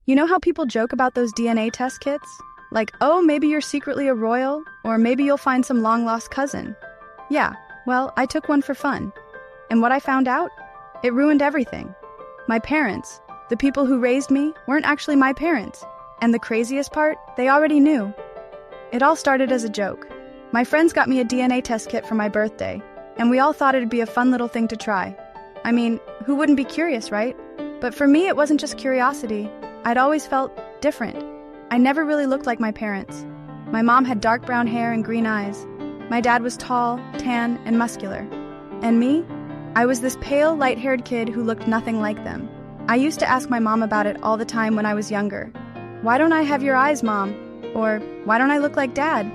You know how people joke about those DNA test kits? Like, oh, maybe you're secretly a royal, or maybe you'll find some long-lost cousin. Yeah, well, I took one for fun. And what I found out? It ruined everything. My parents, the people who raised me, weren't actually my parents. And the craziest part, they already knew. It all started as a joke. My friends got me a DNA test kit for my birthday, and we all thought it'd be a fun little thing to try. I mean, who wouldn't be curious, right? But for me, it wasn't just curiosity. I'd always felt different. I never really looked like my parents. My mom had dark brown hair and green eyes. My dad was tall, tan, and muscular. And me? I was this pale, light-haired kid who looked nothing like them. I used to ask my mom about it all the time when I was younger. Why don't I have your eyes, Mom? Or, why don't I look like Dad?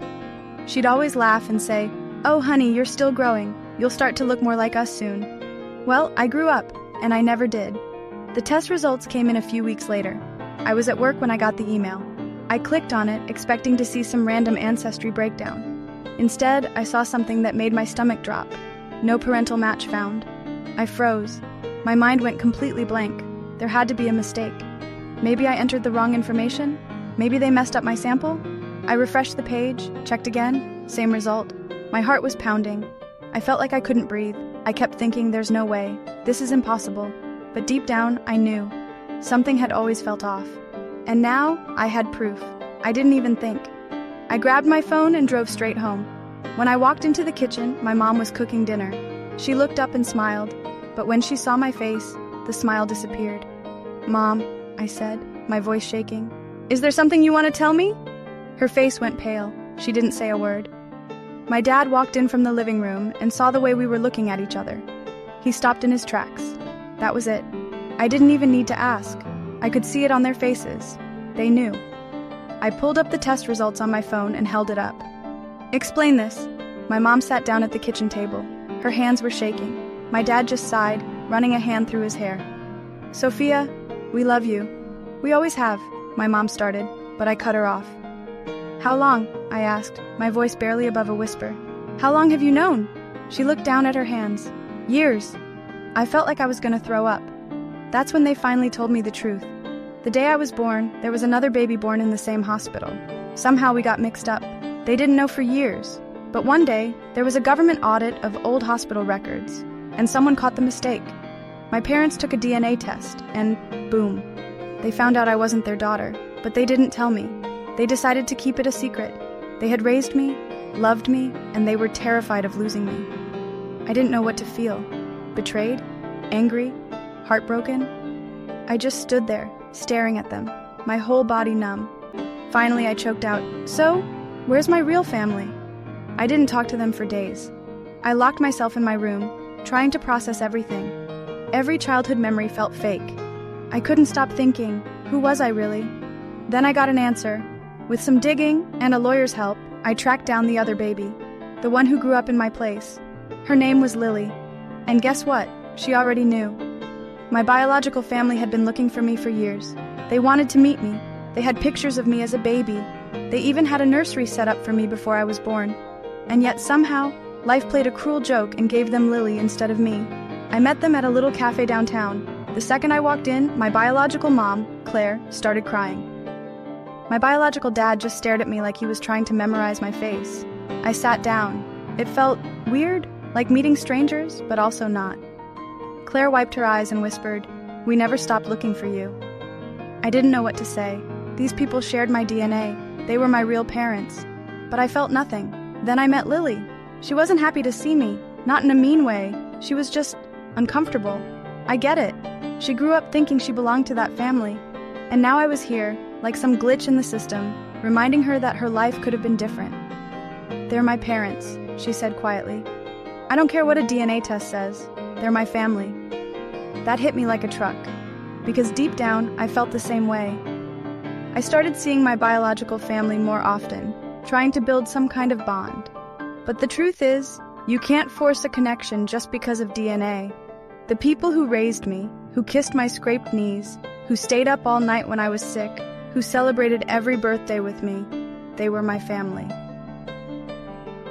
She'd always laugh and say, oh, honey, you're still growing. You'll start to look more like us soon. Well, I grew up, and I never did. The test results came in a few weeks later. I was at work when I got the email. I clicked on it, expecting to see some random ancestry breakdown. Instead, I saw something that made my stomach drop. No parental match found. I froze. My mind went completely blank. There had to be a mistake. Maybe I entered the wrong information? Maybe they messed up my sample? I refreshed the page, checked again, same result. My heart was pounding. I felt like I couldn't breathe. I kept thinking, there's no way. This is impossible. But deep down, I knew. Something had always felt off. And now, I had proof. I didn't even think. I grabbed my phone and drove straight home. When I walked into the kitchen, my mom was cooking dinner. She looked up and smiled, but when she saw my face, the smile disappeared. Mom, I said, my voice shaking. Is there something you want to tell me? Her face went pale. She didn't say a word. My dad walked in from the living room and saw the way we were looking at each other. He stopped in his tracks. That was it. I didn't even need to ask. I could see it on their faces. They knew. I pulled up the test results on my phone and held it up. Explain this. My mom sat down at the kitchen table. Her hands were shaking. My dad just sighed, running a hand through his hair. Sophia, we love you. We always have, my mom started, but I cut her off. How long? I asked, my voice barely above a whisper. How long have you known? She looked down at her hands. Years. I felt like I was going to throw up. That's when they finally told me the truth. The day I was born, there was another baby born in the same hospital. Somehow we got mixed up. They didn't know for years. But one day, there was a government audit of old hospital records, and someone caught the mistake. My parents took a DNA test, and boom. They found out I wasn't their daughter, but they didn't tell me. They decided to keep it a secret. They had raised me, loved me, and they were terrified of losing me. I didn't know what to feel. Betrayed? Angry? Heartbroken? I just stood there, staring at them, my whole body numb. Finally, I choked out, so, where's my real family? I didn't talk to them for days. I locked myself in my room, trying to process everything. Every childhood memory felt fake. I couldn't stop thinking, who was I really? Then I got an answer. With some digging and a lawyer's help, I tracked down the other baby, the one who grew up in my place. Her name was Lily. And guess what? She already knew. My biological family had been looking for me for years. They wanted to meet me. They had pictures of me as a baby. They even had a nursery set up for me before I was born. And yet somehow, life played a cruel joke and gave them Lily instead of me. I met them at a little cafe downtown. The second I walked in, my biological mom, Claire, started crying. My biological dad just stared at me like he was trying to memorize my face. I sat down. It felt weird, like meeting strangers, but also not. Claire wiped her eyes and whispered, "We never stopped looking for you." I didn't know what to say. These people shared my DNA. They were my real parents. But I felt nothing. Then I met Lily. She wasn't happy to see me, not in a mean way. She was just uncomfortable. I get it. She grew up thinking she belonged to that family. And now I was here, like some glitch in the system, reminding her that her life could have been different. "They're my parents," she said quietly. "I don't care what a DNA test says. They're my family." That hit me like a truck, because deep down, I felt the same way. I started seeing my biological family more often, trying to build some kind of bond. But the truth is, you can't force a connection just because of DNA. The people who raised me, who kissed my scraped knees, who stayed up all night when I was sick, who celebrated every birthday with me, they were my family.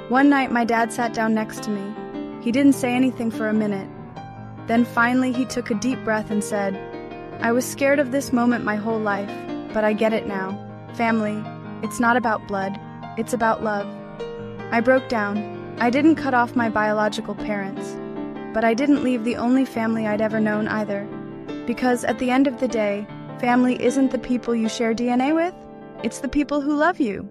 One night, my dad sat down next to me. He didn't say anything for a minute. Then finally, he took a deep breath and said, I was scared of this moment my whole life, but I get it now. Family, it's not about blood, it's about love. I broke down. I didn't cut off my biological parents, but I didn't leave the only family I'd ever known either. Because at the end of the day, family isn't the people you share DNA with, it's the people who love you.